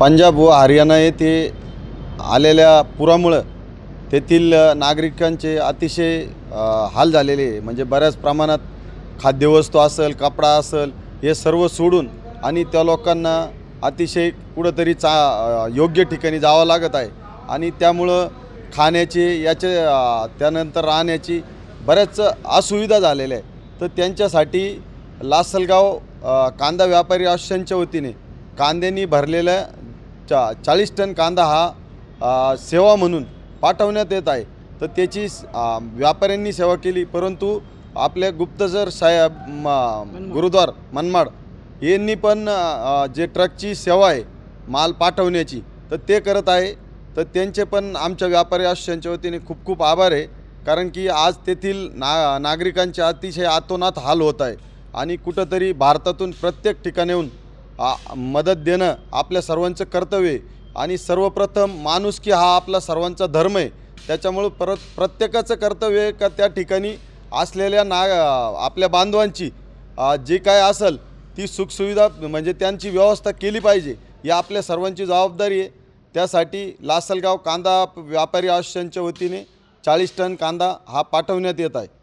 पंजाब व हरियाणा येथे आलेल्या पुरामुळं तेथील नागरिकांचे अतिशय हाल झालेले आहे। म्हणजे बऱ्याच प्रमाणात खाद्यवस्तू असेल, कपडा असेल, हे सर्व सोडून आणि त्या लोकांना अतिशय कुठंतरी योग्य ठिकाणी जावं लागत आहे आणि त्यामुळं खाण्याची याचे त्यानंतर राहण्याची बऱ्याच असुविधा झालेल्या आहे। तर त्यांच्यासाठी लासलगाव कांदा व्यापारी असोसिएशनच्या वतीने कांद्यांनी भरलेल्या 40 टन कांदा हा सेवा म्हणून पाठवण्यात येत आहे। तर त्याची व्यापाऱ्यांनी सेवा केली, परंतु आपल्या गुप्तचर साहेब गुरुद्वार मनमाड यांनी पण जे ट्रकची सेवा आहे माल पाठवण्याची तर ते करत आहे। तर त्यांचे पण आमच्या व्यापारी असोसिएशनच्या वतीने खूप खूप आभार आहे, कारण की आज तेथील नागरिकांचे अतिशय आतोनात हाल होत आहे आणि कुठंतरी भारतातून प्रत्येक ठिकाणाहून मदत देणं आपल्या सर्वांचं कर्तव्य आहे आणि सर्वप्रथम माणुसकी हा आपला सर्वांचा धर्म आहे। त्याच्यामुळे प्रत्येकाचं कर्तव्य आहे का त्या ठिकाणी असलेल्या आपल्या बांधवांची जी काय असेल ती सुखसुविधा म्हणजे त्यांची व्यवस्था केली पाहिजे, ही आपल्या सर्वांची जबाबदारी आहे। त्यासाठी लासलगाव कांदा व्यापारी असोसिएशनच्या वतीने 40 टन कांदा हा पाठवण्यात येत आहे।